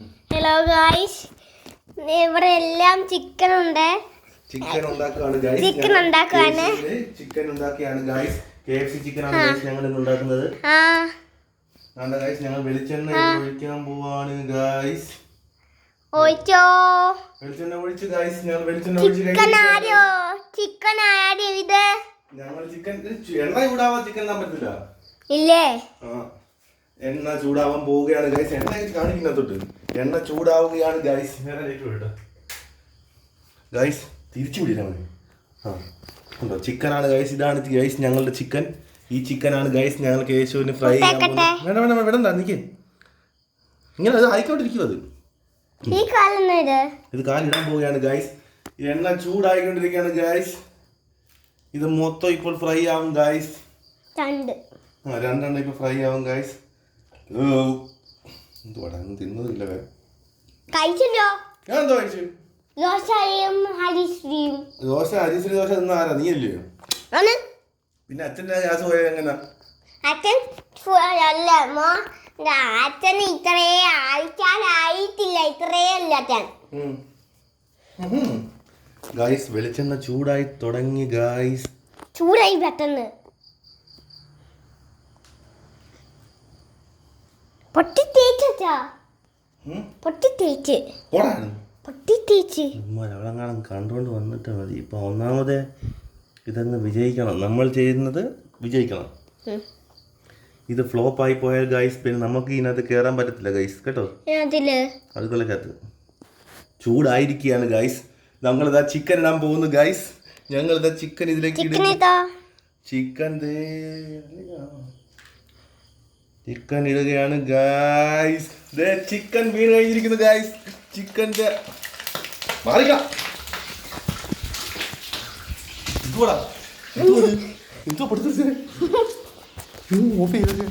Hello guys, ഇവിടെ എല്ലാം chicken ഉണ്ട്. ചിക്കൻ ഉണ്ടാക്കുകയാണ് ഗായ്സ്. ചിക്കൻ ഉണ്ടാക്കുകയാണ്. ചിക്കൻ ഉണ്ടാക്കിയാണ് ഗായ്സ്. KFC ചിക്കൻ ആണ് ഗായ്സ് ഞങ്ങൾ ഇന്ന് ഉണ്ടാക്കുന്നത്. ഗായ്സ് ഞങ്ങൾ വെളിച്ചെണ്ണ ഒഴിക്കാൻ പോവാണ് ഗായ്സ്. ഒഴിച്ചോ? വെളിച്ചെണ്ണ ഒഴിച്ചു ഗായ്സ്. ഞങ്ങൾ വെളിച്ചെണ്ണ ഒഴിച്ച് ചിക്കൻ ആരോ ഇത് ഞങ്ങൾ ചിക്കൻ എണ്ണ ചൂടാവാൻ ചിക്കൻ ഇടാൻ പറ്റില്ല. ഇല്ലേ? എണ്ണ ചൂടാവാൻ പോവുകയാണ് ഗൈസ്. എണ്ണ കാണിക്കുന്ന തൊട്ട് എണ്ണ ചൂടാവുകയാണ് ഗൈസ്. ഗൈസ് തിരിച്ചു വിടില്ല മതി. ഉണ്ടോ ചിക്കനാണ് ഗൈസ്. ഇതാണ് ഗൈസ് ഞങ്ങളുടെ ചിക്കൻ. ഈ ചിക്കനാണ് ഗൈസ് ഞങ്ങൾ കേശുവിന് ഫ്രൈ ചെയ്യാൻ പോകുന്നത്. വേണ്ട വേണ്ട വേണ്ട നിൽക്കേ ഇങ്ങനെ അത് ആയിക്കോണ്ടിരിക്കും. അത് ഇത് കാലിടാൻ പോവുകയാണ് ഗൈസ്. എണ്ണ ചൂടായിക്കൊണ്ടിരിക്കുകയാണ് ഗൈസ്. ഇത് മൊത്തം ഇപ്പോൾ ഫ്രൈ ആവും ഗൈസ്. രണ്ടെണ്ണം ഇപ്പൊ ഫ്രൈ ആവും ഗൈസ്. എന്തുവാടാ തിന്നതില്ല. ഞാൻ എന്തോ കഴിച്ചു? ദോശ ഹരിശ്രീ ദോശ തിന്ന ആരാ? നീ അല്ലയോ? പിന്നെ അച്ഛൻ്റെ ഗ്യാസ് പോയ എങ്ങനെ? അച്ഛന് ഇത്രേ ആയിട്ടില്ല. ഇത്രയല്ല അച്ഛൻ. ഗായ്സ് വെളിച്ചെണ്ണ ചൂടായി തുടങ്ങി ഗായ്സ്. ചൂടായി പെട്ടെന്ന് അവളെങ്ങാനും കണ്ടുകൊണ്ട് വന്നിട്ട് മതി. ഇപ്പൊ ഒന്നാമത് ഇതങ്ങ് വിജയിക്കണം. നമ്മൾ ചെയ്യുന്നത് വിജയിക്കണം. ഇത് ഫ്ലോപ്പ് ആയി പോയാൽ ഗൈസ് പിന്നെ നമുക്ക് ഇതിനകത്ത് കയറാൻ പറ്റത്തില്ല ഗൈസ്. കേട്ടോ? അതുകൊള്ളക്കകത്ത് ചൂടായിരിക്കുകയാണ് ഗൈസ്. ഞങ്ങളിതാ ചിക്കൻ ഇടാൻ പോകുന്നു ഗൈസ്. ഞങ്ങളിതാ ചിക്കൻ ഇതിലേക്ക് ചിക്കൻ ഇടുകയാണ് ഗൈസ്. ചിക്കൻ വീണ് കഴിഞ്ഞിരിക്കുന്നു ഗൈസ്. ചിക്കൻ്റെ മാറിക്ക എന്തോ പഠിത്തേ ഓഫ് ചെയ്തേ.